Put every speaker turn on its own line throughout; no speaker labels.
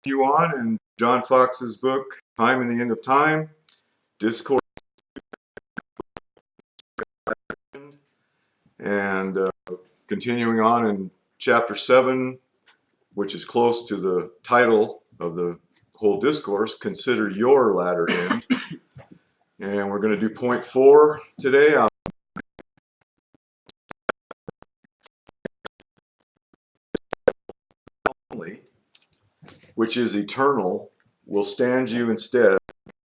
You on in John Fox's book, Time and the End of Time, Discourse, and continuing on in chapter 7, which is close to the title of the whole discourse, Consider Your Latter End. And we're going to do point 4 today, which is eternal, will stand you instead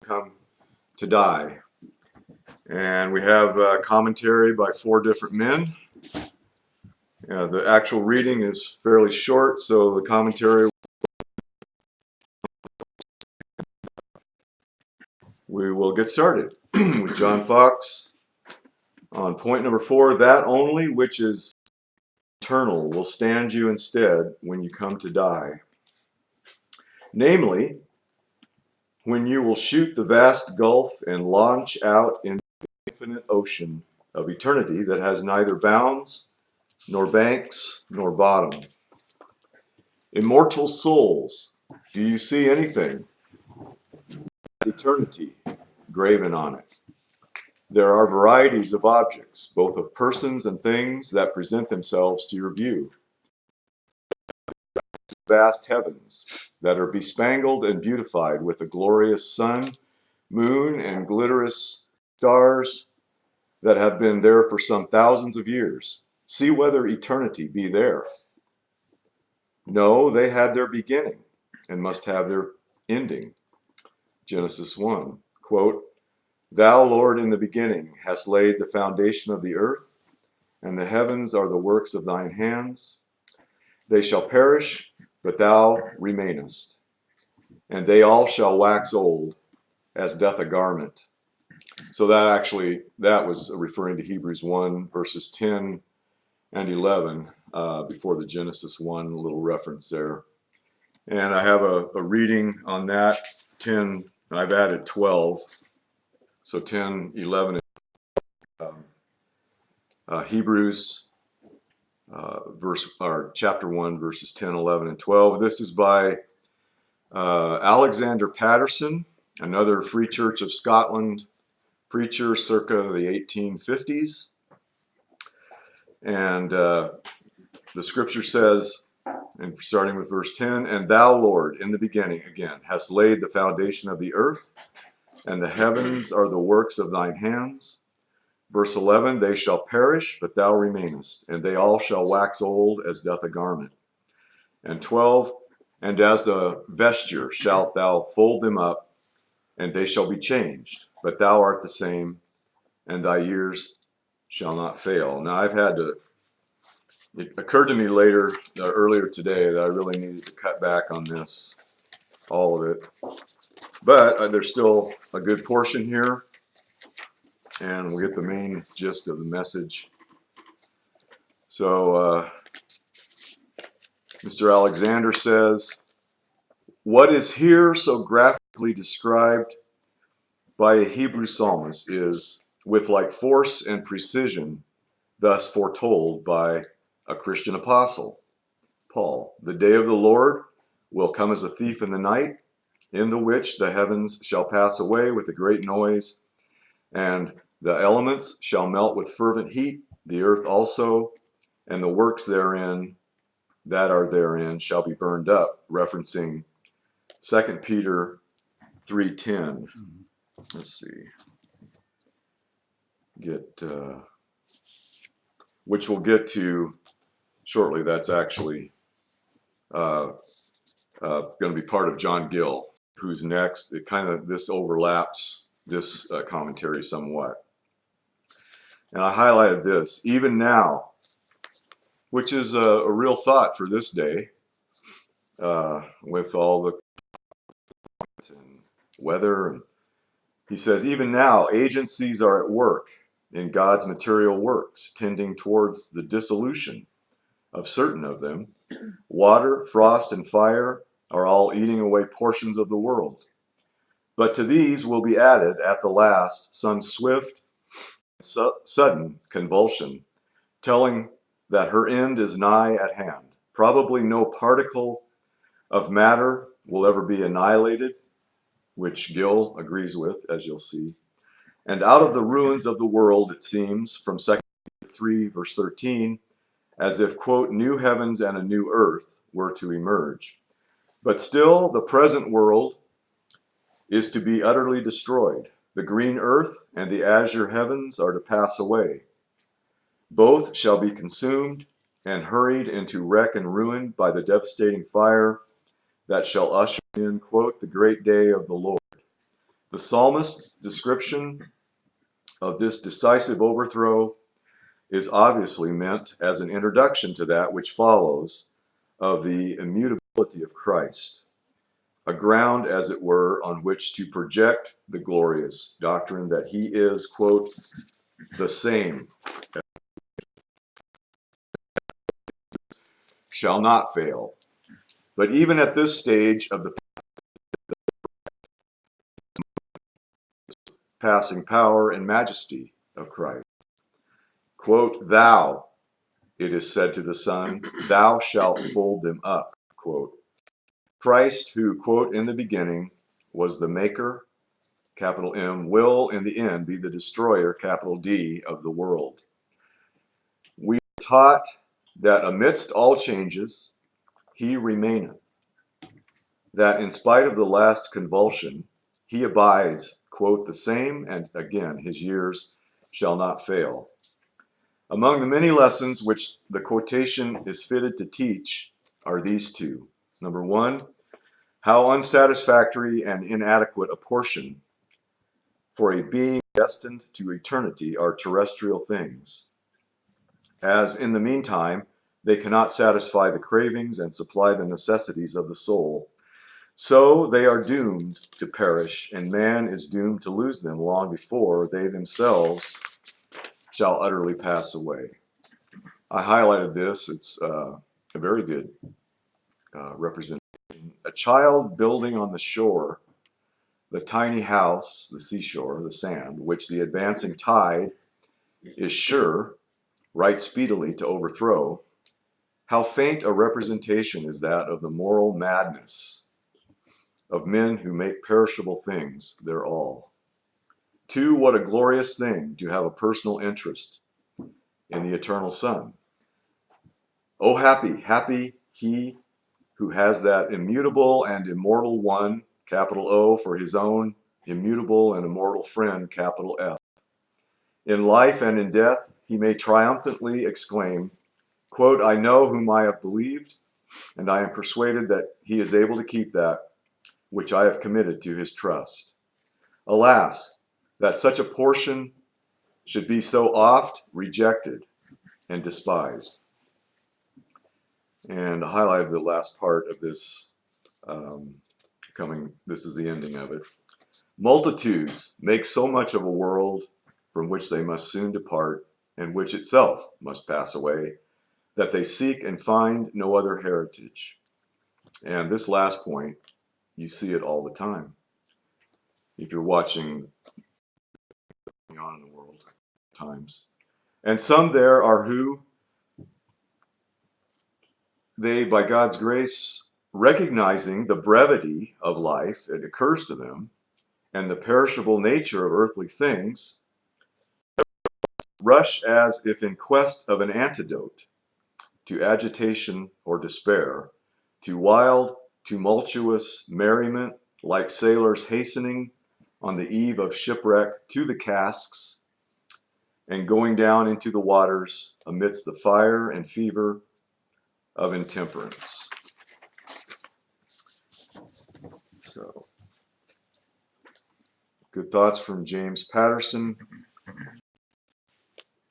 come to die. And we have commentary by 4 different men. The actual reading is fairly short, so the commentary, we will get started with John Fox on point number 4. That only which is eternal will stand you instead when you come to die. Namely, when you will shoot the vast gulf and launch out into the infinite ocean of eternity that has neither bounds, nor banks, nor bottom. Immortal souls, do you see anything? Eternity graven on it. There are varieties of objects, both of persons and things, that present themselves to your view. Vast heavens that are bespangled and beautified with a glorious sun, moon, and glitterous stars that have been there for some thousands of years. See whether eternity be there. No, they had their beginning and must have their ending. Genesis 1, quote, Thou, Lord, in the beginning hast laid the foundation of the earth, and the heavens are the works of thine hands. They shall perish, but thou remainest, and they all shall wax old, as doth a garment. So that was referring to Hebrews 1, verses 10 and 11, before the Genesis 1 little reference there. And I have a reading on that, 10, and I've added 12. So 10, 11, Hebrews chapter 1, verses 10, 11, and 12. This is by Alexander Patterson, another Free Church of Scotland preacher circa the 1850s. And the scripture says, and starting with verse 10, And thou, Lord, in the beginning, again, hast laid the foundation of the earth, and the heavens are the works of thine hands. Verse 11, They shall perish, but thou remainest, and they all shall wax old as doth a garment. And 12, And as a vesture shalt thou fold them up, and they shall be changed, but thou art the same, and thy years shall not fail. Now it occurred to me earlier today, that I really needed to cut back on this, all of it. But there's still a good portion here, and we'll get the main gist of the message. So, Mr. Alexander says, What is here so graphically described by a Hebrew psalmist is, with like force and precision, thus foretold by a Christian apostle, Paul. The day of the Lord will come as a thief in the night, in the which the heavens shall pass away with a great noise, and the elements shall melt with fervent heat, the earth also, and the works therein that are therein shall be burned up, referencing 2 Peter 3:10. Let's see. Which we'll get to shortly. That's actually going to be part of John Gill, who's next. This overlaps this commentary somewhat. And I highlighted this, even now, which is a real thought for this day, with all the and weather. And he says, even now, agencies are at work in God's material works, tending towards the dissolution of certain of them. Water, frost, and fire are all eating away portions of the world. But to these will be added at the last some swift, sudden convulsion, telling that her end is nigh at hand. Probably no particle of matter will ever be annihilated, which Gill agrees with, as you'll see. And out of the ruins of the world, it seems, from 2 Peter 3, verse 13, as if, quote, new heavens and a new earth were to emerge. But still, the present world is to be utterly destroyed. The green earth and the azure heavens are to pass away. Both shall be consumed and hurried into wreck and ruin by the devastating fire that shall usher in, quote, the great day of the Lord. The psalmist's description of this decisive overthrow is obviously meant as an introduction to that which follows of the immutability of Christ, a ground, as it were, on which to project the glorious doctrine that he is, quote, the same, shall not fail. But even at this stage of the passing power and majesty of Christ, quote, thou, it is said to the Son, thou shalt fold them up, quote. Christ, who, quote, in the beginning was the maker, capital M, will in the end be the destroyer, capital D, of the world. We are taught that amidst all changes, he remaineth, that in spite of the last convulsion, he abides, quote, the same, and again, his years shall not fail. Among the many lessons which the quotation is fitted to teach are these two. Number one, how unsatisfactory and inadequate a portion for a being destined to eternity are terrestrial things, as in the meantime they cannot satisfy the cravings and supply the necessities of the soul. So they are doomed to perish, and man is doomed to lose them long before they themselves shall utterly pass away. I highlighted this. It's a very good representation. A child building on the shore, the tiny house, the seashore, the sand, which the advancing tide is sure right speedily to overthrow. How faint a representation is that of the moral madness of men who make perishable things their all. Two, what a glorious thing to have a personal interest in the eternal Son. Oh, happy, happy he who has that immutable and immortal one, capital O, for his own immutable and immortal friend, capital F. In life and in death, he may triumphantly exclaim, quote, I know whom I have believed, and I am persuaded that he is able to keep that which I have committed to his trust. Alas, that such a portion should be so oft rejected and despised. And I highlighted the last part of this this is the ending of it. Multitudes make so much of a world from which they must soon depart, and which itself must pass away, that they seek and find no other heritage. And this last point, you see it all the time. If you're watching on in the world times. And some there are who they, by God's grace, recognizing the brevity of life, it occurs to them, and the perishable nature of earthly things, rush as if in quest of an antidote to agitation or despair, to wild, tumultuous merriment, like sailors hastening on the eve of shipwreck to the casks and going down into the waters amidst the fire and fever of intemperance. So, good thoughts from James Patterson.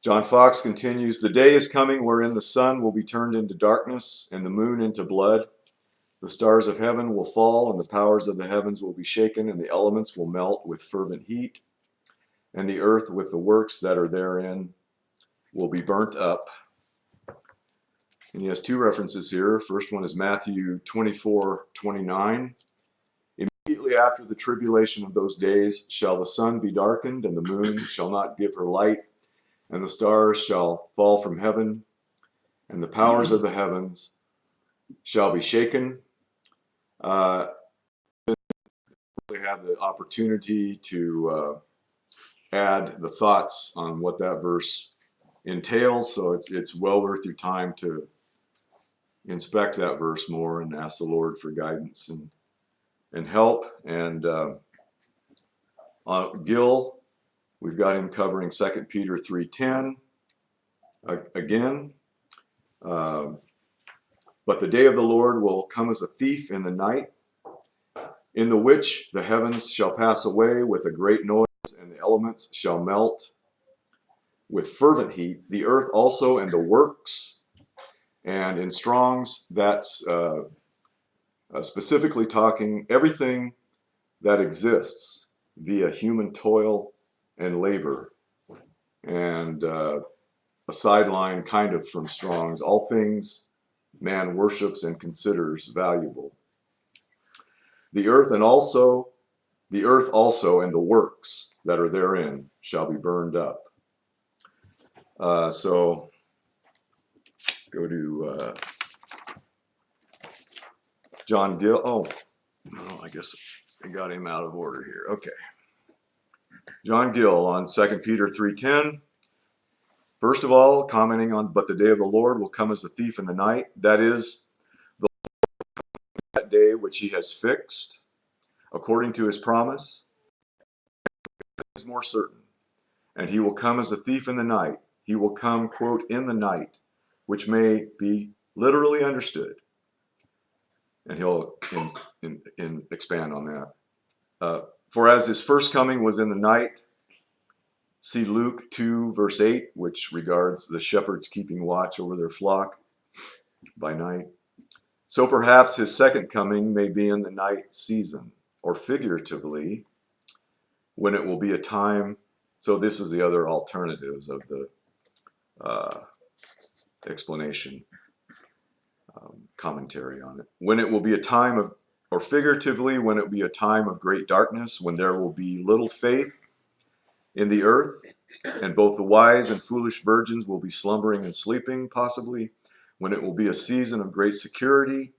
John Fox continues, the day is coming wherein the sun will be turned into darkness and the moon into blood. The stars of heaven will fall and the powers of the heavens will be shaken and the elements will melt with fervent heat and the earth with the works that are therein will be burnt up. And he has two references here. First one is Matthew 24:29. Immediately Shortly after the tribulation of those days shall the sun be darkened, and the moon shall not give her light, and the stars shall fall from heaven, and the powers of the heavens shall be shaken. We have the opportunity to add the thoughts on what that verse entails, so it's well worth your time to inspect that verse more and ask the Lord for guidance and help. And Gil, we've got him covering 2 Peter 3:10 again. But the day of the Lord will come as a thief in the night, in the which the heavens shall pass away with a great noise, and the elements shall melt with fervent heat, the earth also and the works. And in Strong's, that's specifically talking everything that exists via human toil and labor. And a sideline kind of from Strong's, all things man worships and considers valuable. The earth also and the works that are therein shall be burned up. So go to John Gill. Oh, I guess I got him out of order here. Okay. John Gill on 2 Peter 3:10. First of all, commenting on, but the day of the Lord will come as a thief in the night. That is, that day which he has fixed, according to his promise, is more certain. And he will come as a thief in the night. He will come, quote, in the night, which may be literally understood. And he'll expand on that. For as his first coming was in the night, see Luke 2, verse 8, which regards the shepherds keeping watch over their flock by night. So perhaps his second coming may be in the night season, or figuratively, when it will be a time. So this is the other alternatives of the explanation, commentary on it. When it will be a time of, or figuratively, when it will be a time of great darkness, when there will be little faith in the earth, and both the wise and foolish virgins will be slumbering and sleeping, possibly, when it will be a season of great security,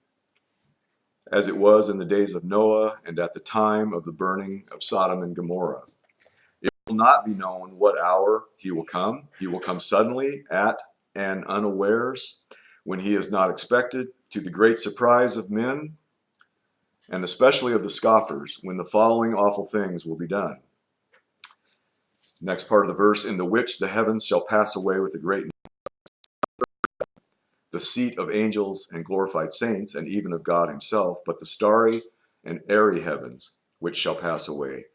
as it was in the days of Noah and at the time of the burning of Sodom and Gomorrah. It will not be known what hour he will come. He will come suddenly at and unawares, when he is not expected, to the great surprise of men, and especially of the scoffers, when the following awful things will be done. Next part of the verse, in the which the heavens shall pass away with a great noise, the seat of angels and glorified saints, and even of God himself, but the starry and airy heavens, which shall pass away,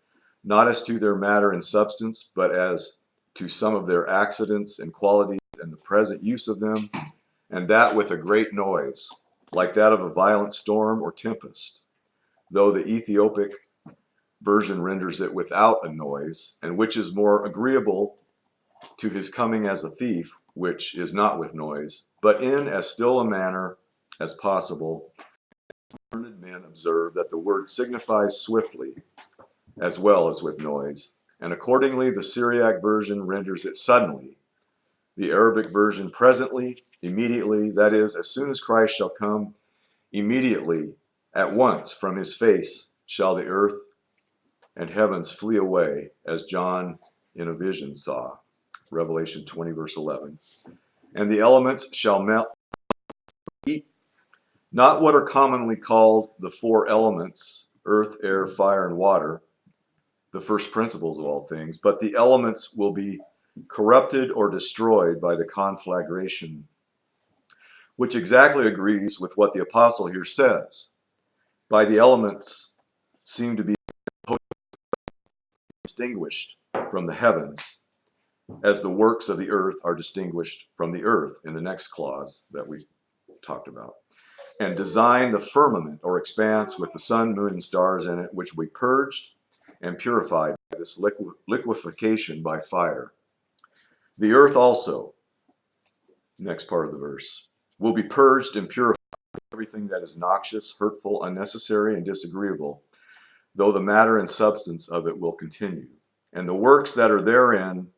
not as to their matter and substance, but as to some of their accidents and qualities, and the present use of them, and that with a great noise, like that of a violent storm or tempest, though the Ethiopic version renders it without a noise, and which is more agreeable to his coming as a thief, which is not with noise, but in as still a manner as possible. Learned men observe that the word signifies swiftly, as well as with noise, and accordingly the Syriac version renders it suddenly, the Arabic version presently, immediately, that is, as soon as Christ shall come, immediately, at once, from his face shall the earth and heavens flee away, as John in a vision saw. Revelation 20, verse 11. And the elements shall melt, not what are commonly called the four elements, earth, air, fire, and water, the first principles of all things, but the elements will be corrupted or destroyed by the conflagration, which exactly agrees with what the apostle here says. By the elements seem to be distinguished from the heavens, as the works of the earth are distinguished from the earth in the next clause that we talked about. And design the firmament or expanse with the sun, moon, and stars in it, which will be purged and purified by this liquefaction by fire. The earth also, next part of the verse, will be purged and purified from everything that is noxious, hurtful, unnecessary, and disagreeable, though the matter and substance of it will continue. And the works that are therein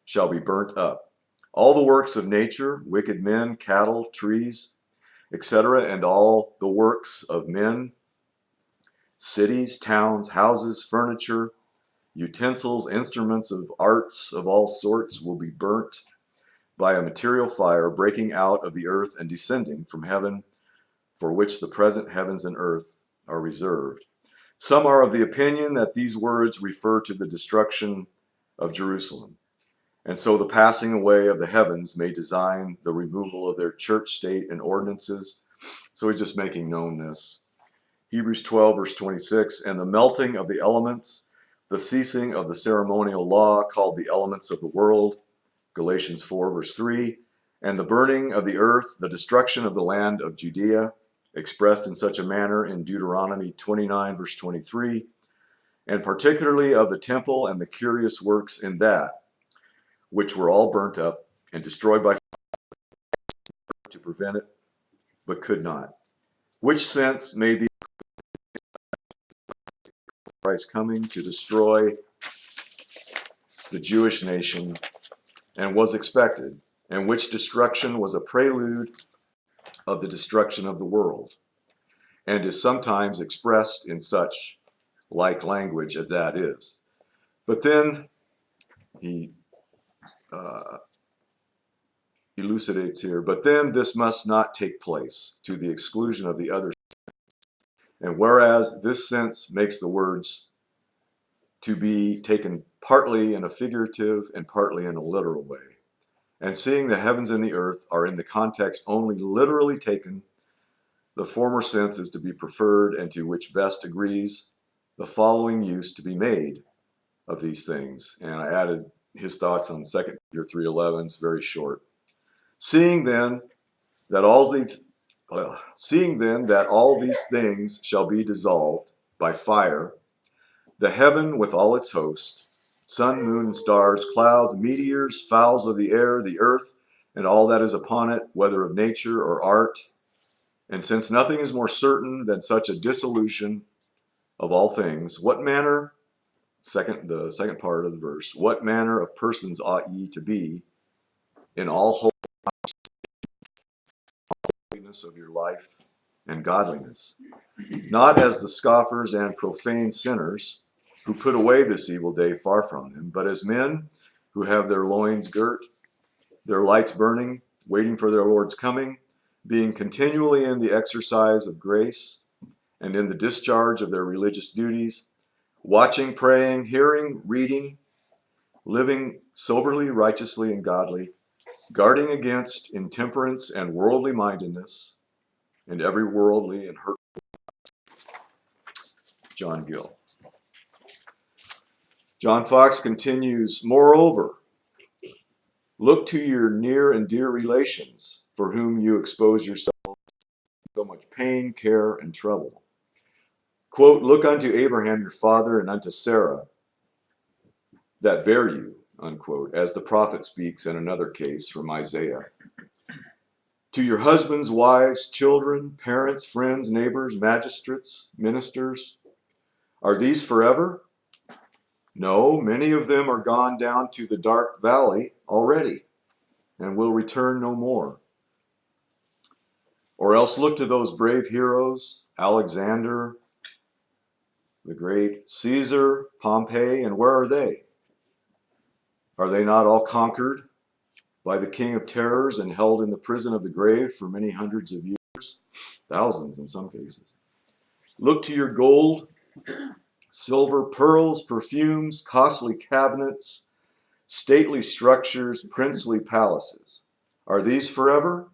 shall be burnt up. All the works of nature, wicked men, cattle, trees, etc., and all the works of men, cities, towns, houses, furniture, utensils, instruments of arts of all sorts will be burnt by a material fire breaking out of the earth and descending from heaven, for which the present heavens and earth are reserved. Some are of the opinion that these words refer to the destruction of Jerusalem, and so the passing away of the heavens may design the removal of their church state and ordinances. So he's just making known this. Hebrews 12, verse 26, and the melting of the elements, the ceasing of the ceremonial law called the elements of the world, Galatians 4, verse 3, and the burning of the earth, the destruction of the land of Judea, expressed in such a manner in Deuteronomy 29, verse 23, and particularly of the temple and the curious works in that, which were all burnt up and destroyed by fire to prevent it, but could not. Which sense may be Christ coming to destroy the Jewish nation and was expected, and which destruction was a prelude of the destruction of the world, and is sometimes expressed in such like language as that is. But then he elucidates here, but then this must not take place to the exclusion of the others. And whereas this sense makes the words to be taken partly in a figurative and partly in a literal way, and seeing the heavens and the earth are in the context only literally taken, the former sense is to be preferred, and to which best agrees the following use to be made of these things. And I added his thoughts on 2 Peter 3:11. It's very short. Seeing then that all these things shall be dissolved by fire, the heaven with all its host, sun, moon, and stars, clouds, meteors, fowls of the air, the earth, and all that is upon it, whether of nature or art. And since nothing is more certain than such a dissolution of all things, what manner, the second part of the verse, what manner of persons ought ye to be in all holiness of your life and godliness, not as the scoffers and profane sinners, who put away this evil day far from them, but as men who have their loins girt, their lights burning, waiting for their Lord's coming, being continually in the exercise of grace and in the discharge of their religious duties, watching, praying, hearing, reading, living soberly, righteously, and godly, guarding against intemperance and worldly mindedness, and every worldly and hurtful. John Gill. John Fox continues, moreover, look to your near and dear relations, for whom you expose yourself to so much pain, care, and trouble. Quote, look unto Abraham your father and unto Sarah that bare you, unquote, as the prophet speaks in another case from Isaiah. To your husbands, wives, children, parents, friends, neighbors, magistrates, ministers, are these forever? No, many of them are gone down to the dark valley already, and will return no more. Or else look to those brave heroes, Alexander the Great, Caesar, Pompey, and where are they? Are they not all conquered by the king of terrors and held in the prison of the grave for many hundreds of years? Thousands in some cases. Look to your gold, silver, pearls, perfumes, costly cabinets, stately structures, princely palaces. Are these forever?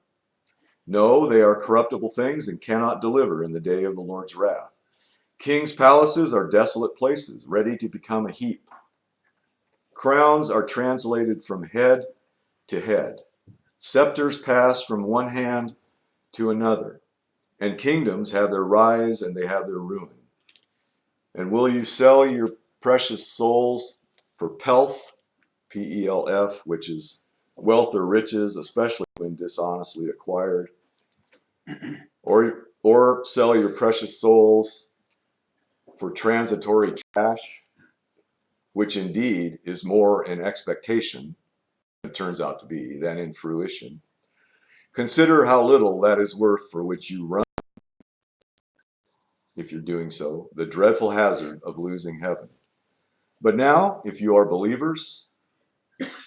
No, they are corruptible things and cannot deliver in the day of the Lord's wrath. Kings' palaces are desolate places, ready to become a heap. Crowns are translated from head to head. Scepters pass from one hand to another. And kingdoms have their rise and they have their ruin. And will you sell your precious souls for pelf, P-E-L-F, which is wealth or riches, especially when dishonestly acquired, or sell your precious souls for transitory trash, which indeed is more in expectation, it turns out to be, than in fruition. Consider how little that is worth for which you run, if you're doing so, the dreadful hazard of losing heaven. But now, if you are believers,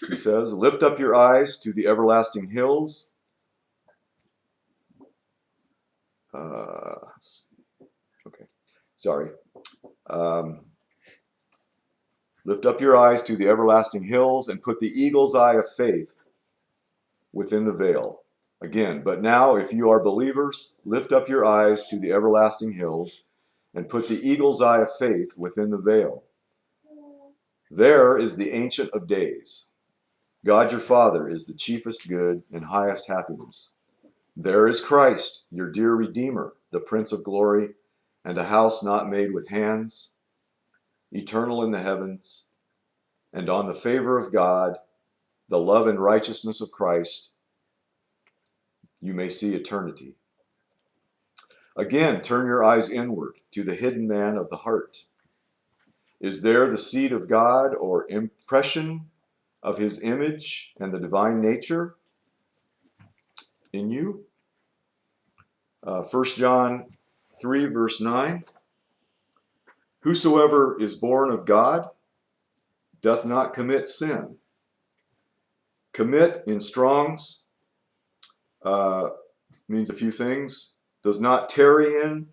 he says, lift up your eyes to the everlasting hills. Okay, sorry. Lift up your eyes to the everlasting hills and put the eagle's eye of faith within the veil. Again, but now, if you are believers, lift up your eyes to the everlasting hills and put the eagle's eye of faith within the veil. There is the Ancient of Days. God your Father is the chiefest good and highest happiness. There is Christ, your dear Redeemer, the Prince of Glory, and a house not made with hands, eternal in the heavens, and on the favor of God, the love and righteousness of Christ, you may see eternity. Again, turn your eyes inward to the hidden man of the heart. Is there the seed of God or impression of his image and the divine nature in you? 1 John 3, verse 9. Whosoever is born of God doth not commit sin. Commit in Strong's means a few things. Does not tarry in,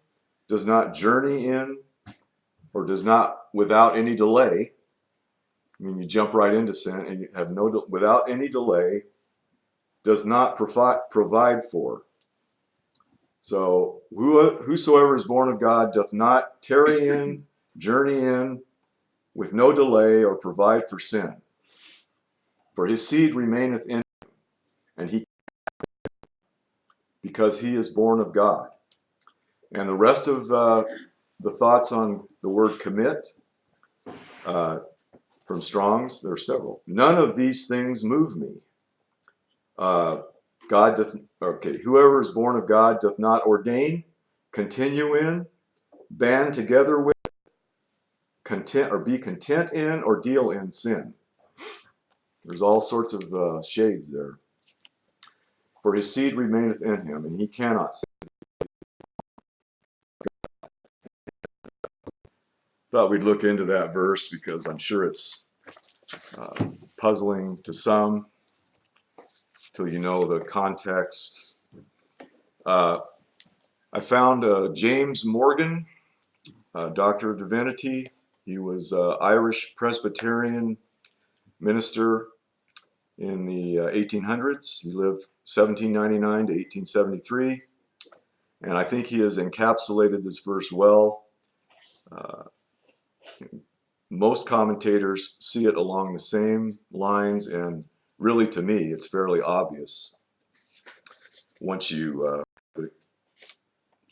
does not journey in, or does not without any delay. I mean, you jump right into sin and you have no, without any delay, does not provide for. So whosoever is born of God doth not tarry in, journey in, with no delay, or provide for sin. For his seed remaineth in him, and he, because he is born of God. And the rest of the thoughts on the word commit from Strong's, there are several. None of these things move me. Whoever is born of God doth not ordain, continue in, band together with, content or be content in, or deal in sin. There's all sorts of shades there. For his seed remaineth in him, and he cannot sin. Thought we'd look into that verse because I'm sure it's puzzling to some till you know the context. I found James Morgan, Doctor of Divinity. He was Irish Presbyterian minister in the 1800s. He lived 1799 to 1873. And I think he has encapsulated this verse well. Most commentators see it along the same lines, and really to me it's fairly obvious once you the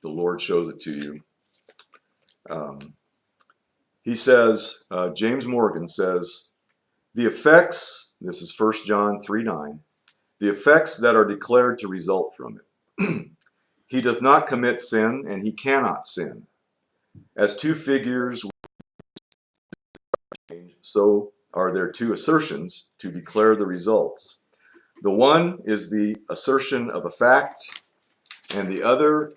Lord shows it to you. He says, James Morgan says, the effects, this is 1 John 3:9, the effects that are declared to result from it. He doth not commit sin, and he cannot sin. As two figures, so are there two assertions to declare the results. The one is the assertion of a fact, and the other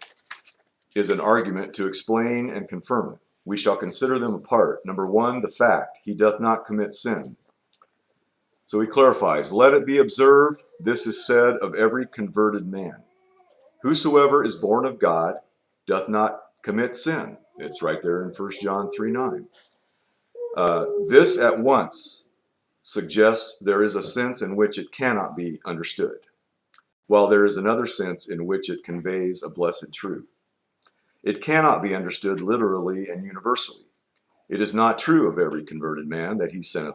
is an argument to explain and confirm it. We shall consider them apart. Number one, the fact, he doth not commit sin. So he clarifies, let it be observed, this is said of every converted man. Whosoever is born of God doth not commit sin. It's right there in 1 John 3:9. This at once suggests there is a sense in which it cannot be understood, while there is another sense in which it conveys a blessed truth. It cannot be understood literally and universally. It is not true of every converted man that he sinneth.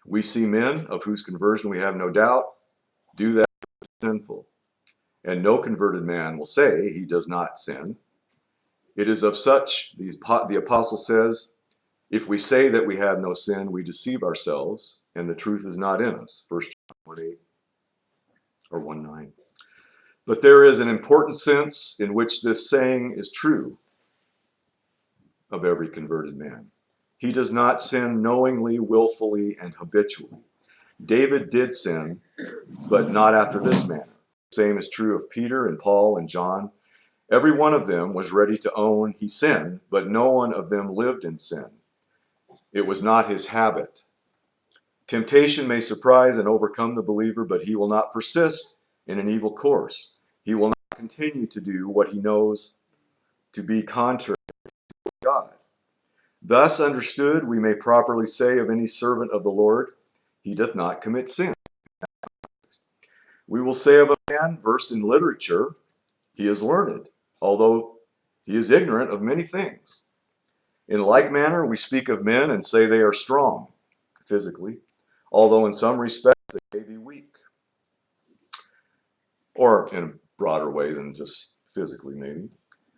We see men of whose conversion we have no doubt do that sinful, and no converted man will say he does not sin. It is of such, the apostle says, if we say that we have no sin, we deceive ourselves, and the truth is not in us. 1 John 1:8 or 1:9. But there is an important sense in which this saying is true. of every converted man. He does not sin knowingly, willfully, and habitually. David did sin, but not after this manner. The same is true of Peter and Paul and John. Every one of them was ready to own he sinned, but no one of them lived in sin. It was not his habit. Temptation may surprise and overcome the believer, but he will not persist in an evil course. He will not continue to do what he knows to be contrary to God. Thus understood, we may properly say of any servant of the Lord, he doth not commit sin. We will say of a man versed in literature, he is learned, although he is ignorant of many things. In like manner, we speak of men and say they are strong physically, although in some respects they may be weak. Or in a broader way than just physically, maybe.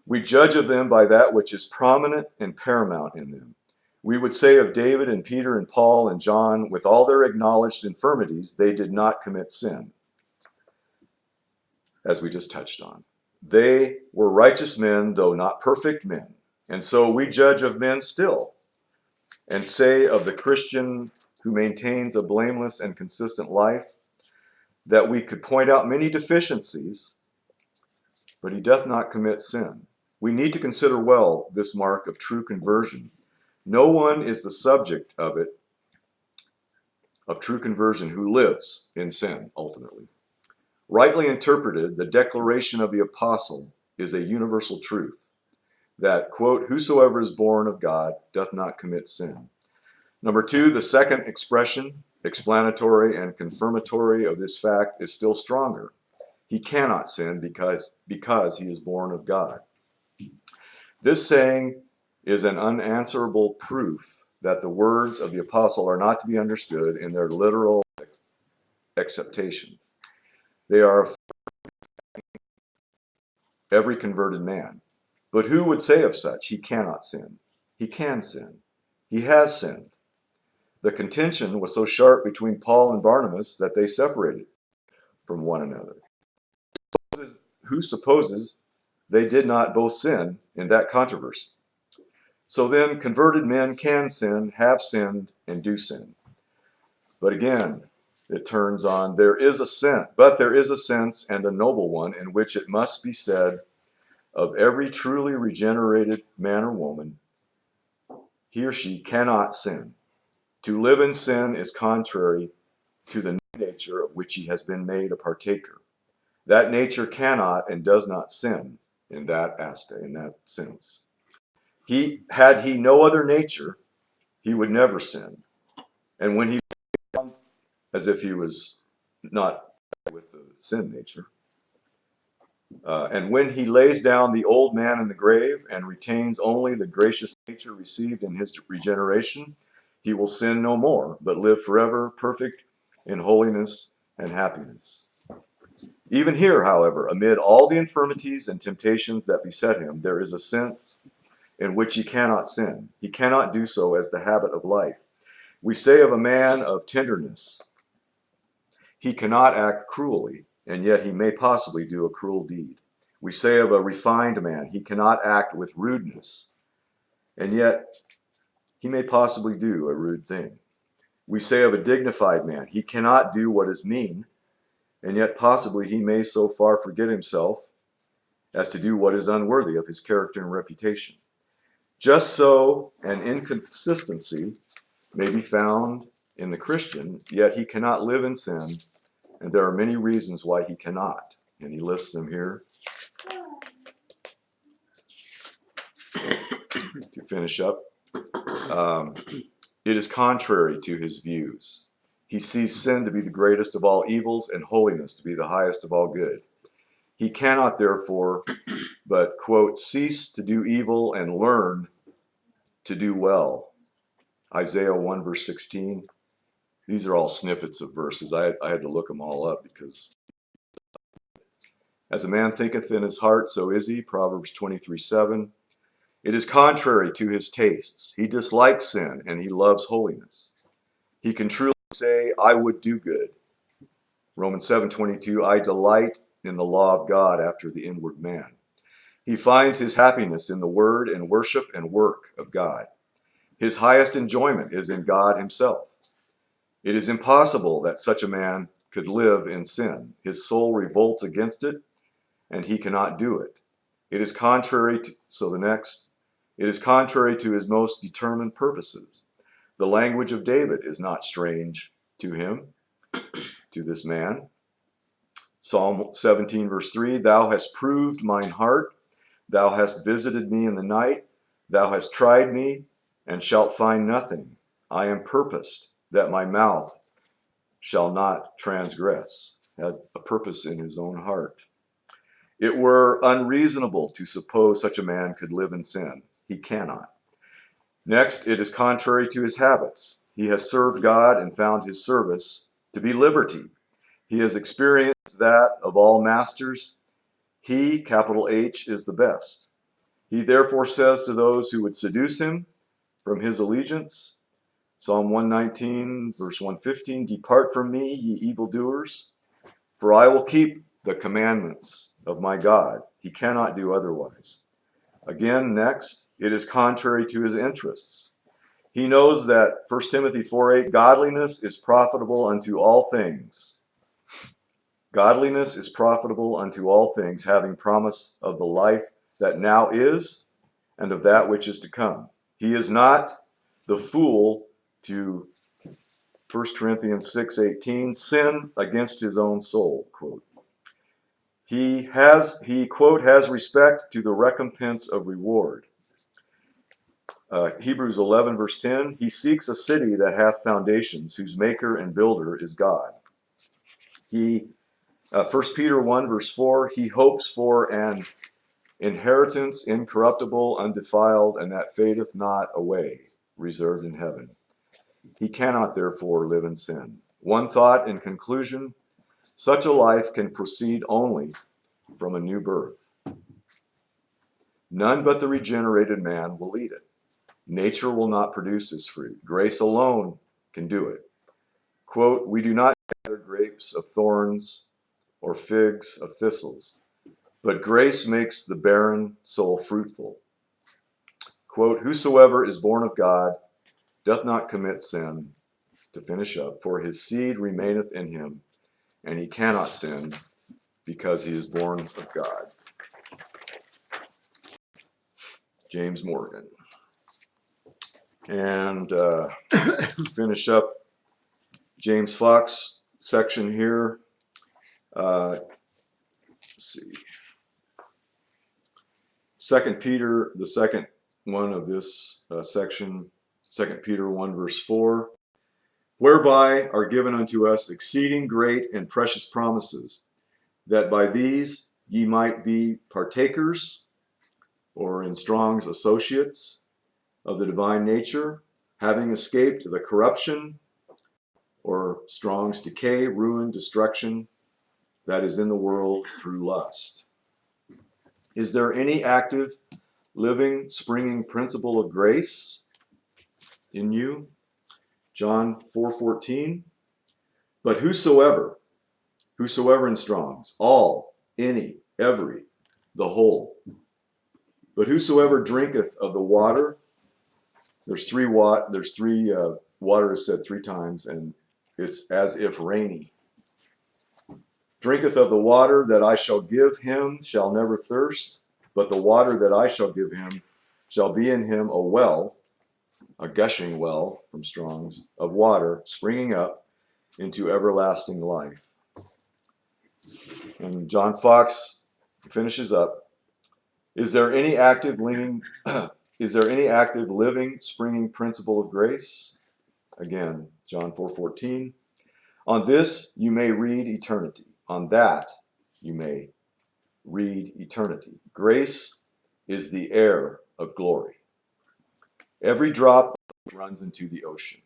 We judge of them by that which is prominent and paramount in them. We would say of David and Peter and Paul and John, with all their acknowledged infirmities, they did not commit sin, as we just touched on. They were righteous men, though not perfect men. And so we judge of men still, and say of the Christian who maintains a blameless and consistent life, that we could point out many deficiencies, but he doth not commit sin. We need to consider well this mark of true conversion. No one is the subject of it, of true conversion, who lives in sin, ultimately. Rightly interpreted, the declaration of the apostle is a universal truth, that, quote, whosoever is born of God doth not commit sin. Number two, the second expression, explanatory and confirmatory of this fact, is still stronger. He cannot sin because he is born of God. This saying is an unanswerable proof that the words of the apostle are not to be understood in their literal acceptation. They are every converted man. But who would say of such, he cannot sin? He can sin. He has sinned. The contention was so sharp between Paul and Barnabas that they separated from one another. Who supposes they did not both sin in that controversy? So then, converted men can sin, have sinned, and do sin. But again, it turns on, there is a sense, and a noble one, in which it must be said of every truly regenerated man or woman, he or she cannot sin. To live in sin is contrary to the nature of which he has been made a partaker. That nature cannot and does not sin in that aspect, in that sense. Had he no other nature, he would never sin. And when he, as if he was not with the sin nature, and when he lays down the old man in the grave and retains only the gracious nature received in his regeneration, he will sin no more, but live forever perfect in holiness and happiness. Even here, however, amid all the infirmities and temptations that beset him, there is a sense in which he cannot sin. He cannot do so as the habit of life. We say of a man of tenderness, he cannot act cruelly, and yet he may possibly do a cruel deed. We say of a refined man, he cannot act with rudeness, and yet he may possibly do a rude thing. We say of a dignified man, he cannot do what is mean, and yet possibly he may so far forget himself as to do what is unworthy of his character and reputation. Just so an inconsistency may be found in the Christian, yet he cannot live in sin, and there are many reasons why he cannot, and he lists them here. To finish up, it is contrary to his views. He sees sin to be the greatest of all evils and holiness to be the highest of all good. He cannot, therefore, but, quote, cease to do evil and learn to do well. Isaiah 1 verse 16. These are all snippets of verses. I had to look them all up because as a man thinketh in his heart, so is he. Proverbs 23:7. It is contrary to his tastes. He dislikes sin and he loves holiness. He can truly say, I would do good. Romans 7:22, I delight in the law of God after the inward man. He finds his happiness in the word and worship and work of God. His highest enjoyment is in God himself. It is impossible that such a man could live in sin. His soul revolts against it, and he cannot do it. It is contrary to, it is contrary to his most determined purposes. The language of David is not strange to him, to this man. Psalm 17, verse 3, Thou hast proved mine heart, thou hast visited me in the night, thou hast tried me, and shalt find nothing. I am purposed that my mouth shall not transgress. Had a purpose in his own heart. It were unreasonable to suppose such a man could live in sin. He cannot. Next, it is contrary to his habits. He has served God and found his service to be liberty. He has experienced that of all masters, he, capital H, is the best. He therefore says to those who would seduce him from his allegiance, Psalm 119, verse 115, Depart from me, ye evildoers, for I will keep the commandments of my God. He cannot do otherwise. Again, next, it is contrary to his interests. He knows that 1 Timothy 4:8, godliness is profitable unto all things. Godliness is profitable unto all things, having promise of the life that now is and of that which is to come. He is not the fool to 1 Corinthians 6:18, sin against his own soul, quote. He, quote, has respect to the recompense of reward. Hebrews 11, verse 10, he seeks a city that hath foundations, whose maker and builder is God. 1 Peter 1, verse 4, he hopes for an inheritance incorruptible, undefiled, and that fadeth not away, reserved in heaven. He cannot, therefore, live in sin. One thought in conclusion, such a life can proceed only from a new birth. None but the regenerated man will lead it. Nature will not produce this fruit. Grace alone can do it. Quote, we do not gather grapes of thorns or figs of thistles, but grace makes the barren soul fruitful. Quote, whosoever is born of God doth not commit sin, to finish up, for his seed remaineth in him, and he cannot sin because he is born of God. James Morgan. And finish up James Fox section here. Let's see. 2 Peter, the second one of this section, 2 Peter 1, verse 4. Whereby are given unto us exceeding great and precious promises, that by these ye might be partakers, or in Strong's associates, of the divine nature, having escaped the corruption, or Strong's decay, ruin, destruction, that is in the world through lust. Is there any active, living, springing principle of grace in you? John 4:14. But whosoever in Strong's, all, any, every, the whole. But whosoever drinketh of the water, there's three water is said three times, and it's as if rainy. Drinketh of the water that I shall give him shall never thirst, but the water that I shall give him shall be in him a well, a gushing well from Strong's, of water springing up into everlasting life. And John Fox finishes up. Is there any active living, springing principle of grace? Again, John 4:14. On this you may read eternity. On that you may read eternity. Grace is the air of glory. Every drop runs into the ocean,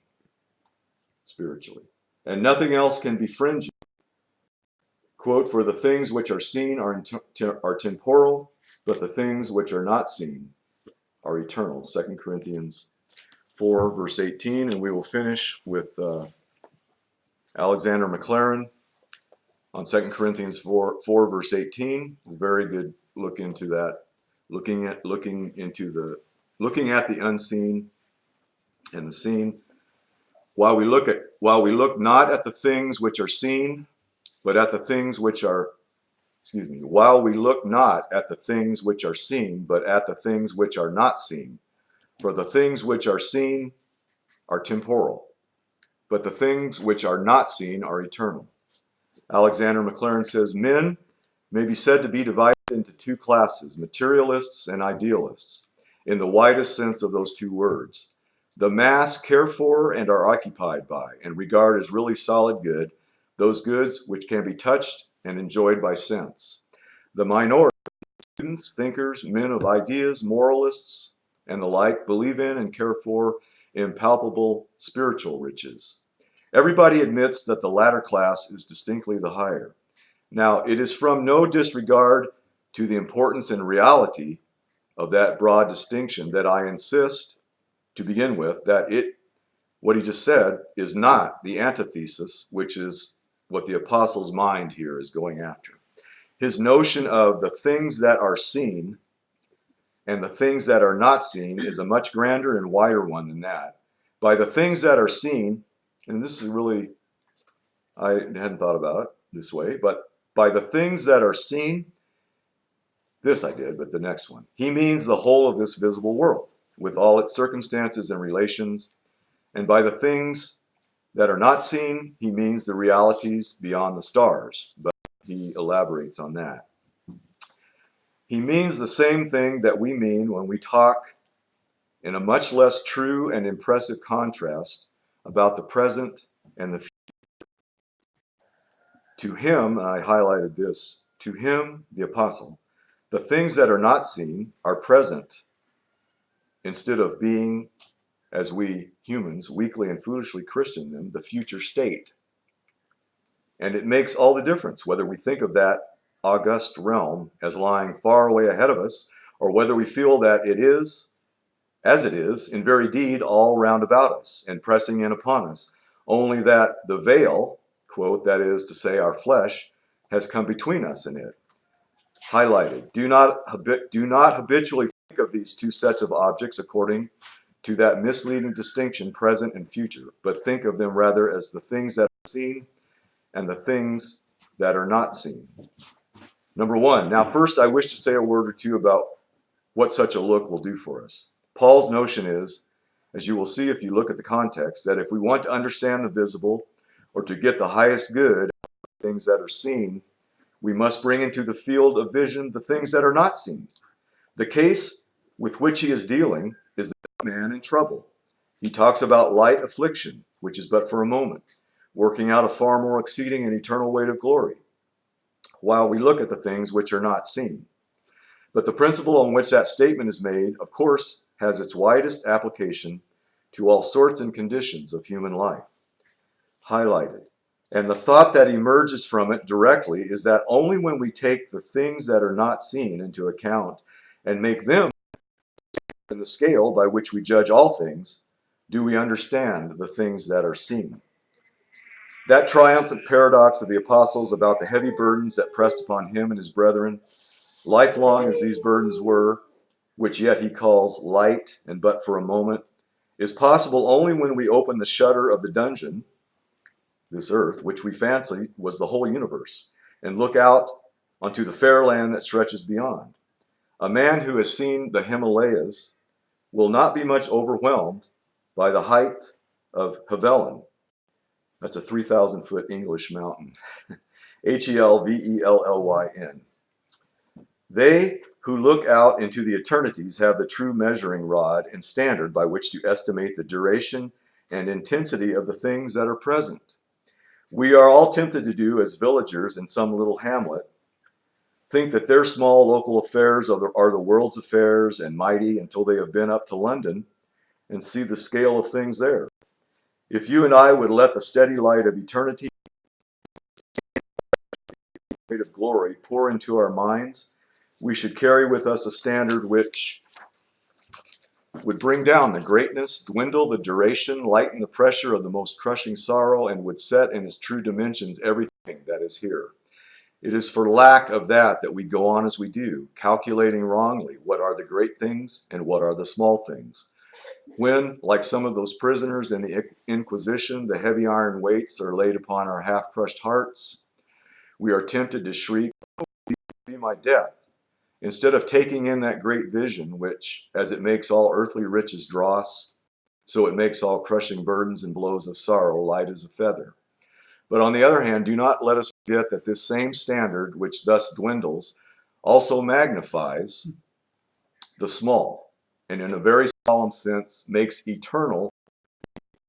spiritually, and nothing else can befriend you. Quote, for the things which are seen are temporal, but the things which are not seen are eternal. 2 Corinthians 4, verse 18, and we will finish with Alexander McLaren on 2 Corinthians 4, verse 18. A very good look into that looking at the unseen and the seen. While we look not at the things which are seen, but at the things which are, while we look not at the things which are seen, but at the things which are not seen. For the things which are seen are temporal, but the things which are not seen are eternal. Alexander Maclaren says, men may be said to be divided into two classes, materialists and idealists, in the widest sense of those two words. The mass care for and are occupied by and regard as really solid good, those goods which can be touched and enjoyed by sense. The minority, students, thinkers, men of ideas, moralists, and the like, believe in and care for impalpable spiritual riches. Everybody admits that the latter class is distinctly the higher. Now, it is from no disregard to the importance and reality of that broad distinction that I insist, to begin with, that what he just said is not the antithesis, which is what the apostle's mind here is going after. His notion of the things that are seen and the things that are not seen is a much grander and wider one than that. By the things that are seen, and this is really, I hadn't thought about it this way, but by the things that are seen, this I did, but the next one. He means the whole of this visible world, with all its circumstances and relations. And by the things that are not seen, he means the realities beyond the stars, but he elaborates on that. He means the same thing that we mean when we talk in a much less true and impressive contrast about the present and the future. To him, and I highlighted this, to him, the apostle, the things that are not seen are present instead of being, as we humans weakly and foolishly Christian them, the future state. And it makes all the difference whether we think of that august realm as lying far away ahead of us, or whether we feel that it is, as it is, in very deed, all round about us and pressing in upon us, only that the veil, quote, that is to say our flesh, has come between us and it. Highlighted, do not habitually think of these two sets of objects according to that misleading distinction, present and future, but think of them rather as the things that are seen and the things that are not seen. Number one, now first I wish to say a word or two about what such a look will do for us. Paul's notion is, as you will see if you look at the context, that if we want to understand the visible or to get the highest good out of things that are seen, we must bring into the field of vision the things that are not seen. The case with which he is dealing is the man in trouble. He talks about light affliction, which is but for a moment, working out a far more exceeding and eternal weight of glory, while we look at the things which are not seen. But the principle on which that statement is made, of course, has its widest application to all sorts and conditions of human life. Highlighted. And the thought that emerges from it directly is that only when we take the things that are not seen into account and make them in the scale by which we judge all things, do we understand the things that are seen. That triumphant paradox of the apostles about the heavy burdens that pressed upon him and his brethren, lifelong as these burdens were, which yet he calls light and but for a moment, is possible only when we open the shutter of the dungeon, this earth, which we fancy was the whole universe, and look out onto the fair land that stretches beyond. A man who has seen the Himalayas will not be much overwhelmed by the height of Helvellyn. That's a 3,000-foot English mountain. Helvellyn. They who look out into the eternities have the true measuring rod and standard by which to estimate the duration and intensity of the things that are present. We are all tempted to do as villagers in some little hamlet, think that their small local affairs are the world's affairs and mighty until they have been up to London and see the scale of things there. If you and I would let the steady light of eternity of glory pour into our minds, we should carry with us a standard which would bring down the greatness, dwindle the duration, lighten the pressure of the most crushing sorrow, and would set in its true dimensions everything that is here. It is for lack of that that we go on as we do, calculating wrongly what are the great things and what are the small things. When, like some of those prisoners in the Inquisition, the heavy iron weights are laid upon our half-crushed hearts, we are tempted to shriek, "Oh, be my death," instead of taking in that great vision which, as it makes all earthly riches dross, so it makes all crushing burdens and blows of sorrow light as a feather. But on the other hand, do not let us forget that this same standard, which thus dwindles, also magnifies the small, and in a very solemn sense makes eternal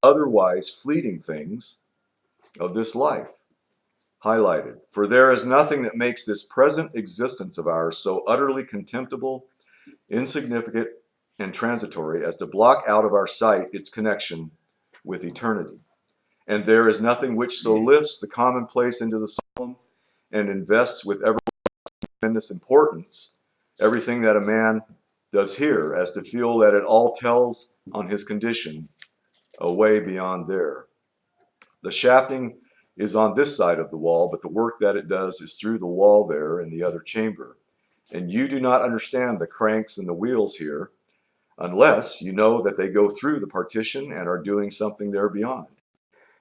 otherwise fleeting things of this life highlighted. For there is nothing that makes this present existence of ours so utterly contemptible, insignificant, and transitory as to block out of our sight its connection with eternity. And there is nothing which so lifts the commonplace into the solemn and invests with ever tremendous importance everything that a man does here, as to feel that it all tells on his condition away beyond there. The shafting is on this side of the wall, but the work that it does is through the wall there in the other chamber. And you do not understand the cranks and the wheels here, unless you know that they go through the partition and are doing something there beyond.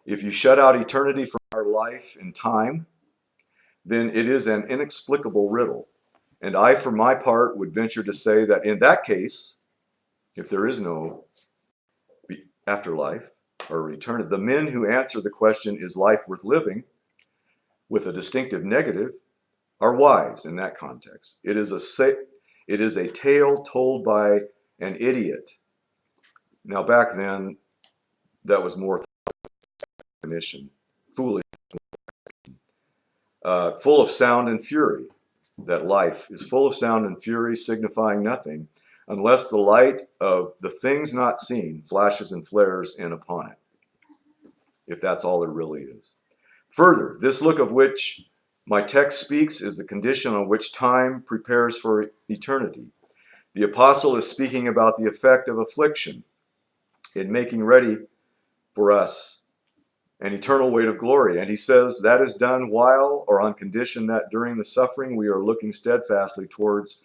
If you shut out eternity from our life and time, then it is an inexplicable riddle. And I, for my part, would venture to say that in that case, if there is no afterlife or eternity, the men who answer the question, is life worth living, with a distinctive negative, are wise in that context. It is a tale told by an idiot. Now back then, that was more definition, foolish, full of sound and fury. That life is full of sound and fury, signifying nothing, unless the light of the things not seen flashes and flares in upon it, if that's all there really is. Further, this look of which my text speaks is the condition on which time prepares for eternity. The apostle is speaking about the effect of affliction in making ready for us an eternal weight of glory. And he says that is done while, or on condition that during the suffering we are looking steadfastly towards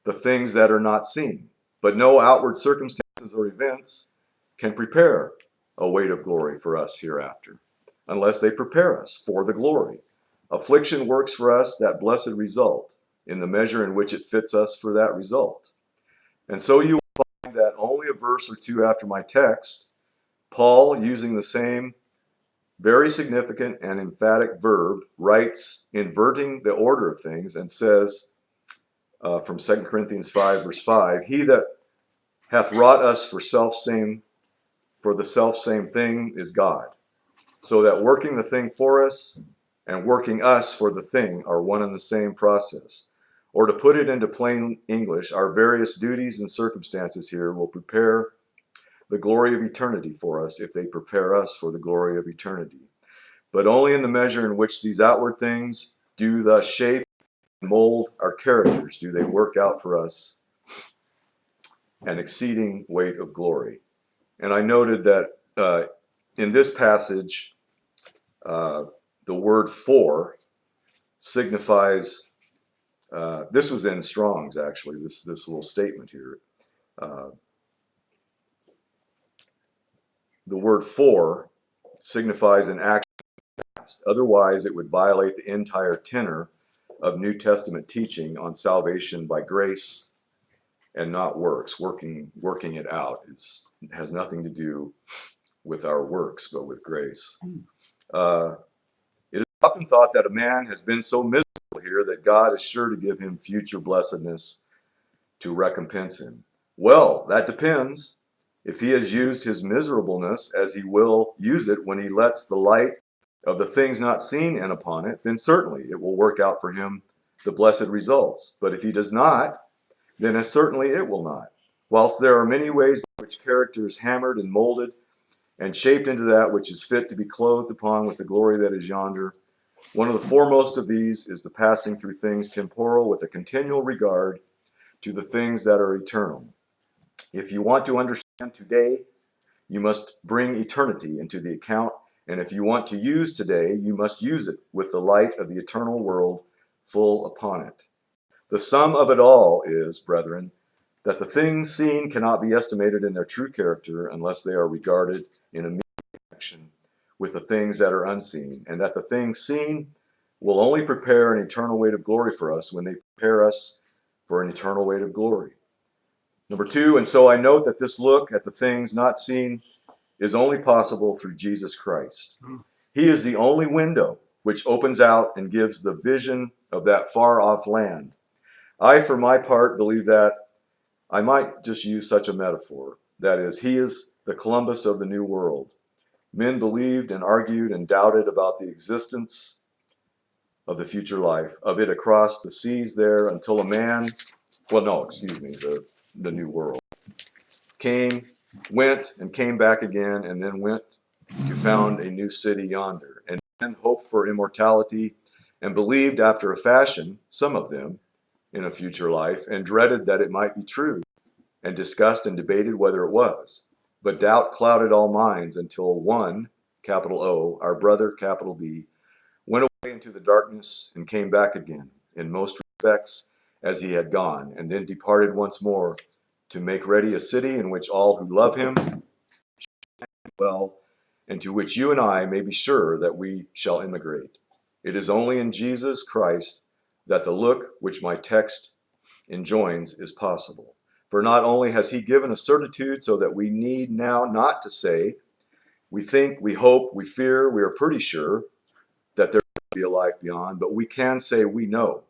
the things that are not seen. But no outward circumstances or events can prepare a weight of glory for us hereafter, unless they prepare us for the glory. Affliction works for us that blessed result in the measure in which it fits us for that result. And so you will find that only a verse or two after my text, Paul, using the same very significant and emphatic verb, writes, inverting the order of things, and says from 2 Corinthians 5, verse 5, he that hath wrought us for the selfsame thing is God, so that working the thing for us and working us for the thing are one and the same process. Or to put it into plain English, our various duties and circumstances here will prepare the glory of eternity for us if they prepare us for the glory of eternity. But only in the measure in which these outward things do thus shape and mold our characters do they work out for us an exceeding weight of glory. And I noted that in this passage, the word for signifies, this was in Strong's actually, this little statement here. The word for signifies an act past. Otherwise, it would violate the entire tenor of New Testament teaching on salvation by grace and not works. Working it out has nothing to do with our works, but with grace. It is often thought that a man has been so miserable here that God is sure to give him future blessedness to recompense him. Well, that depends. If he has used his miserableness as he will use it when he lets the light of the things not seen in upon it, then certainly it will work out for him the blessed results. But if he does not, then certainly it will not. Whilst there are many ways by which character is hammered and molded and shaped into that which is fit to be clothed upon with the glory that is yonder, one of the foremost of these is the passing through things temporal with a continual regard to the things that are eternal. If you want to understand today, you must bring eternity into the account, and if you want to use today, you must use it with the light of the eternal world full upon it. The sum of it all is, brethren, that the things seen cannot be estimated in their true character unless they are regarded in immediate connection with the things that are unseen, and that the things seen will only prepare an eternal weight of glory for us when they prepare us for an eternal weight of glory. Number two, and so I note that this look at the things not seen is only possible through Jesus Christ. He is the only window which opens out and gives the vision of that far-off land. I, for my part, believe that I might just use such a metaphor. That is, he is the Columbus of the New World. Men believed and argued and doubted about the existence of the future life, of it across the seas there until a man, the New World, went and came back again, and then went to found a new city yonder, and then hoped for immortality, and believed after a fashion, some of them, in a future life, and dreaded that it might be true, and discussed and debated whether it was. But doubt clouded all minds until one, capital O, our brother, capital B, went away into the darkness and came back again, in most respects as he had gone, and then departed once more to make ready a city in which all who love him shall dwell, and to which you and I may be sure that we shall immigrate. It is only in Jesus Christ that the look which my text enjoins is possible. For not only has he given us certitude so that we need now not to say, we think, we hope, we fear, we are pretty sure that there will be a life beyond, but we can say we know.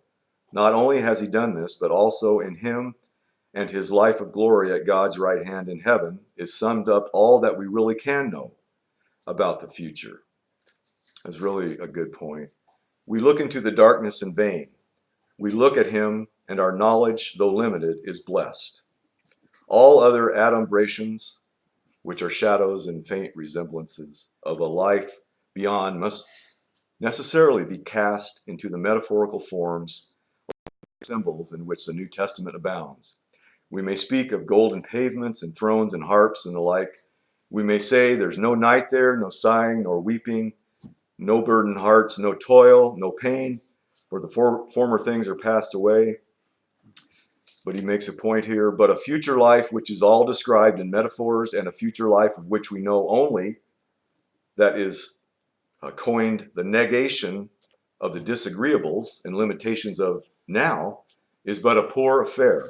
Not only has he done this, but also in him and his life of glory at God's right hand in heaven is summed up all that we really can know about the future. That's really a good point. We look into the darkness in vain. We look at him, and our knowledge, though limited, is blessed. All other adumbrations, which are shadows and faint resemblances of a life beyond, must necessarily be cast into the metaphorical forms or symbols in which the New Testament abounds. We may speak of golden pavements and thrones and harps and the like. We may say there's no night there, no sighing nor weeping, no burdened hearts, no toil, no pain, for the former things are passed away. But he makes a point here, but a future life which is all described in metaphors, and a future life of which we know only, that is coined the negation of the disagreeables and limitations of now, is but a poor affair.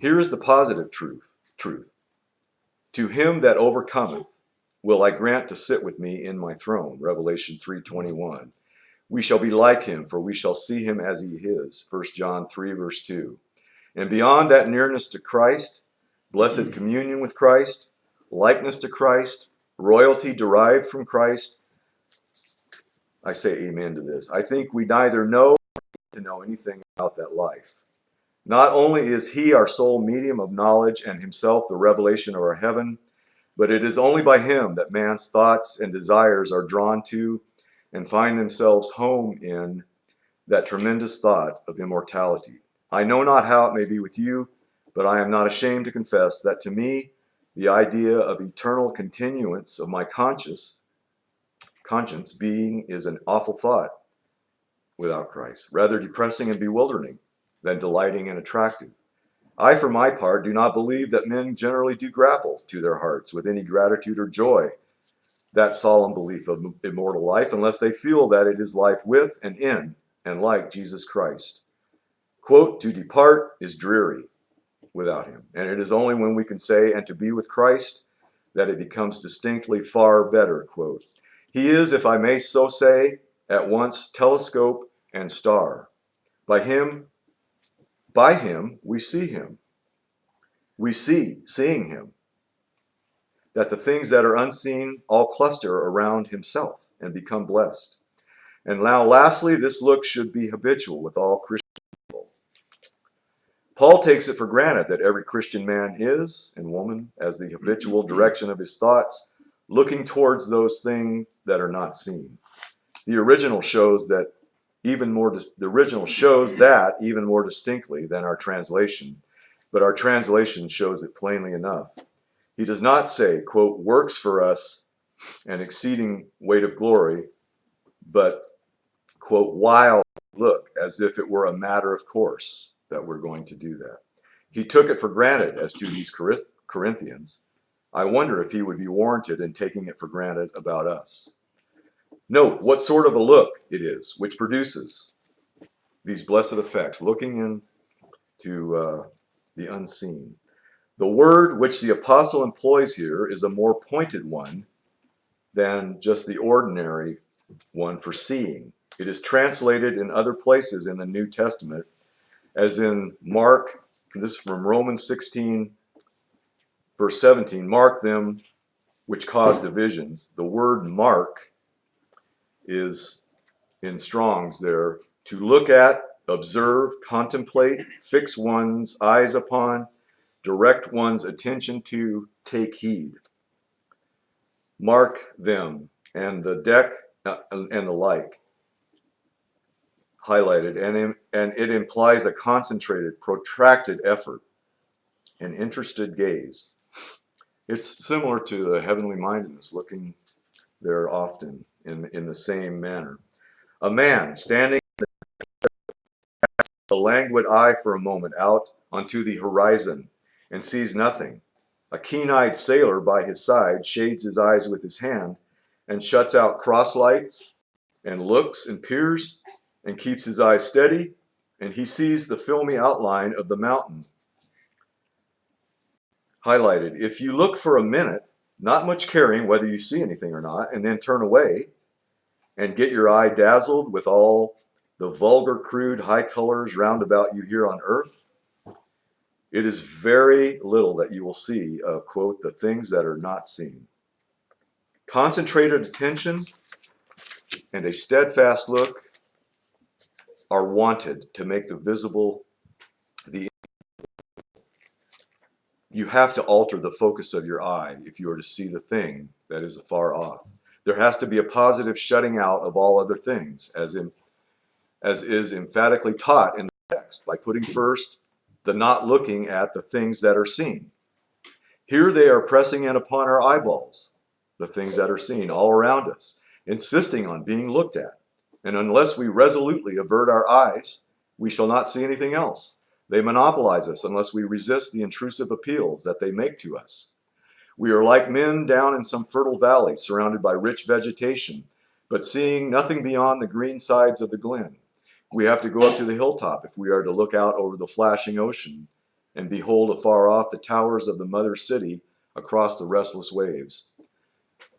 Here is the positive truth. To him that overcometh will I grant to sit with me in my throne. Revelation 3:21. We shall be like him, for we shall see him as he is. 1 John 3 verse 2. And beyond that nearness to Christ, blessed communion with Christ, likeness to Christ, royalty derived from Christ, I say amen to this. I think we neither know nor need to know anything about that life. Not only is he our sole medium of knowledge and himself the revelation of our heaven, but it is only by him that man's thoughts and desires are drawn to and find themselves home in that tremendous thought of immortality. I know not how it may be with you, but I am not ashamed to confess that to me the idea of eternal continuance of my conscience being is an awful thought without Christ, rather depressing and bewildering than delighting and attractive. I, for my part, do not believe that men generally do grapple to their hearts with any gratitude or joy that solemn belief of immortal life, unless they feel that it is life with and in and like Jesus Christ. Quote, to depart is dreary without him, and it is only when we can say, and to be with Christ, that it becomes distinctly far better. Quote, he is, if I may so say, at once telescope and star. By him we see him. We see, seeing him, that the things that are unseen all cluster around himself and become blessed. And now lastly, this look should be habitual with all Christian people. Paul takes it for granted that every Christian man is, and woman, as the habitual direction of his thoughts, looking towards those things that are not seen. The original shows that even more distinctly than our translation, but our translation shows it plainly enough. He does not say, quote, works for us an exceeding weight of glory, but, quote, while look as if it were a matter of course that we're going to do that. He took it for granted as to these Corinthians. I wonder if he would be warranted in taking it for granted about us. Note what sort of a look it is which produces these blessed effects, looking into the unseen. The word which the apostle employs here is a more pointed one than just the ordinary one for seeing. It is translated in other places in the New Testament, as in Mark, this is from Romans 16, verse 17, mark them which cause divisions. The word mark is in Strong's there, to look at, observe, contemplate, fix one's eyes upon, direct one's attention to, take heed. Mark them, and the deck and the like, highlighted, and it implies a concentrated, protracted effort, an interested gaze. It's similar to the heavenly mindedness, looking there often in the same manner. A man standing a languid eye for a moment out onto the horizon and sees nothing. A keen-eyed sailor by his side shades his eyes with his hand and shuts out cross lights and looks and peers and keeps his eyes steady, and he sees the filmy outline of the mountain. Highlighted. If you look for a minute, not much caring whether you see anything or not, and then turn away and get your eye dazzled with all the vulgar, crude, high colors round about you here on earth, it is very little that you will see of, quote, the things that are not seen. Concentrated attention and a steadfast look are wanted to make the visible the. You have to alter the focus of your eye if you are to see the thing that is afar off. There has to be a positive shutting out of all other things, as is emphatically taught in the text, by putting first the not looking at the things that are seen. Here they are pressing in upon our eyeballs, the things that are seen all around us, insisting on being looked at. And unless we resolutely avert our eyes, we shall not see anything else. They monopolize us unless we resist the intrusive appeals that they make to us. We are like men down in some fertile valley surrounded by rich vegetation, but seeing nothing beyond the green sides of the glen. We have to go up to the hilltop if we are to look out over the flashing ocean and behold afar off the towers of the mother city across the restless waves.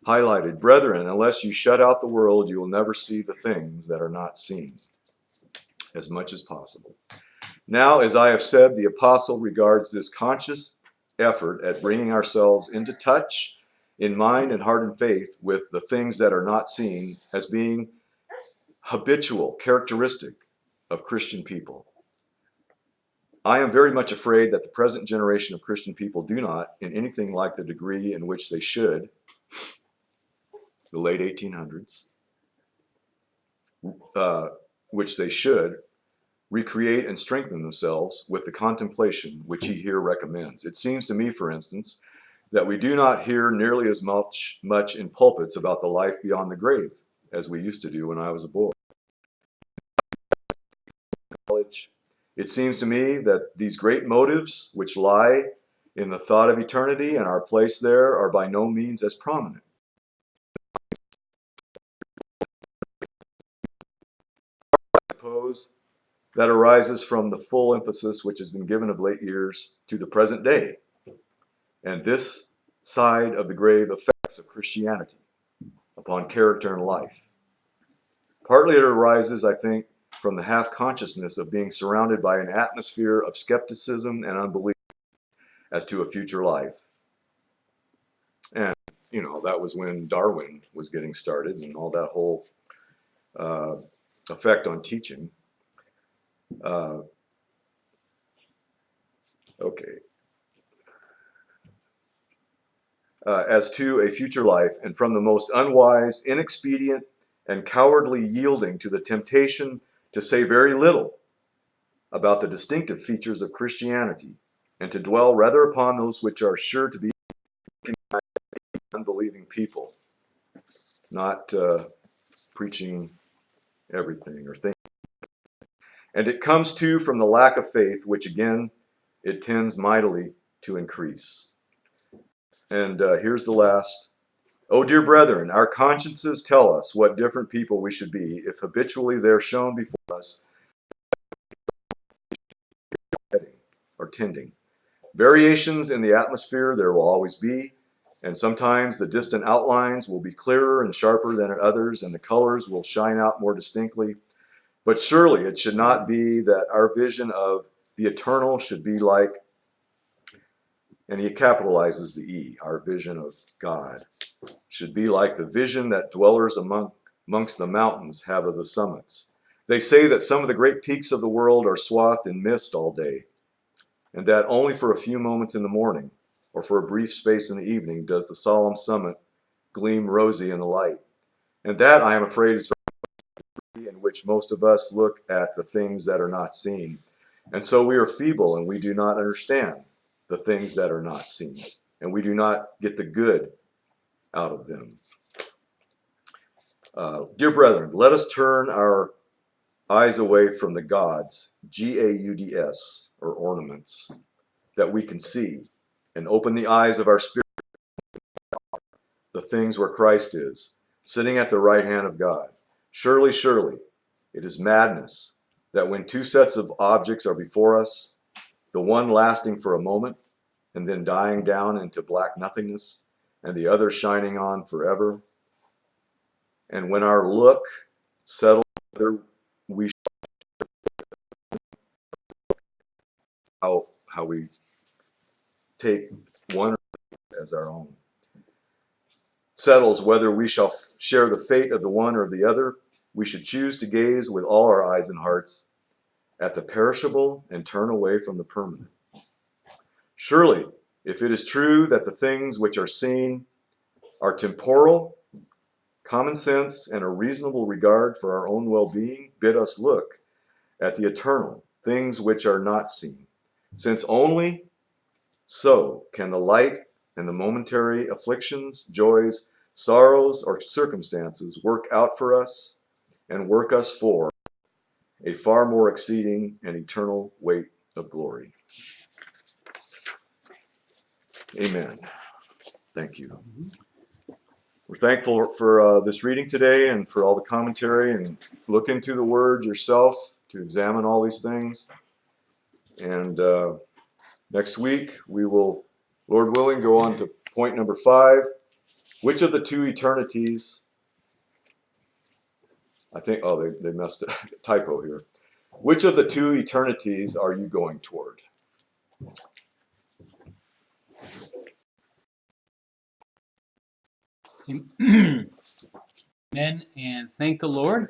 Highlighted, brethren, unless you shut out the world, you will never see the things that are not seen, as much as possible. Now, as I have said, the apostle regards this conscious effort at bringing ourselves into touch in mind and heart and faith with the things that are not seen as being habitual, characteristic of Christian people. I am very much afraid that the present generation of Christian people do not, in anything like the degree in which they should, the late 1800s, which they should, recreate and strengthen themselves with the contemplation which he here recommends. It seems to me, for instance, that we do not hear nearly as much in pulpits about the life beyond the grave as we used to do when I was a boy. It seems to me that these great motives which lie in the thought of eternity and our place there are by no means as prominent. I suppose that arises from the full emphasis which has been given of late years to the present day, and this side of the grave effects of Christianity upon character and life. Partly it arises, I think, from the half-consciousness of being surrounded by an atmosphere of skepticism and unbelief as to a future life. And, you know, that was when Darwin was getting started and all that whole effect on teaching. Okay. As to a future life, and from the most unwise, inexpedient, and cowardly yielding to the temptation to say very little about the distinctive features of Christianity, and to dwell rather upon those which are sure to be unbelieving people, not preaching everything or thinking And it comes too from the lack of faith, which again, it tends mightily to increase. And here's the last. Oh, dear brethren, our consciences tell us what different people we should be if habitually they're shown before us or tending. Variations in the atmosphere there will always be, and sometimes the distant outlines will be clearer and sharper than at others, and the colors will shine out more distinctly. But surely it should not be that our vision of the eternal should be like, and he capitalizes the E, our vision of God, should be like the vision that dwellers amongst the mountains have of the summits. They say that some of the great peaks of the world are swathed in mist all day, and that only for a few moments in the morning, or for a brief space in the evening, does the solemn summit gleam rosy in the light. And that, I am afraid, is in which most of us look at the things that are not seen. And so we are feeble and we do not understand the things that are not seen. And we do not get the good out of them. Dear brethren, let us turn our eyes away from the gods, G-A-U-D-S, or ornaments, that we can see, and open the eyes of our spirit, the things where Christ is, sitting at the right hand of God. Surely, surely, it is madness that when two sets of objects are before us, the one lasting for a moment and then dying down into black nothingness, and the other shining on forever, and when our look settles whether we how we take one as our own, settles whether we shall share the fate of the one or the other, we should choose to gaze with all our eyes and hearts at the perishable and turn away from the permanent. Surely, if it is true that the things which are seen are temporal, common sense and a reasonable regard for our own well-being bid us look at the eternal, things which are not seen, since only so can the light and the momentary afflictions, joys, sorrows, or circumstances work out for us and work us for a far more exceeding and eternal weight of glory. Amen. Thank you. We're thankful for this reading today and for all the commentary, and look into the Word yourself to examine all these things. And next week we will, Lord willing, go on to point number 5. Which of the two eternities, I think, oh, they messed up, typo here. Which of the two eternities are you going toward?
Amen, and thank the Lord.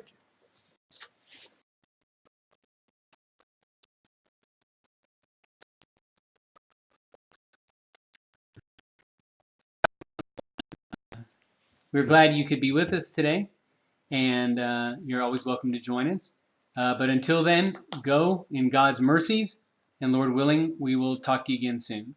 We're glad you could be with us today, and you're always welcome to join us. But until then, go in God's mercies, and Lord willing, we will talk to you again soon.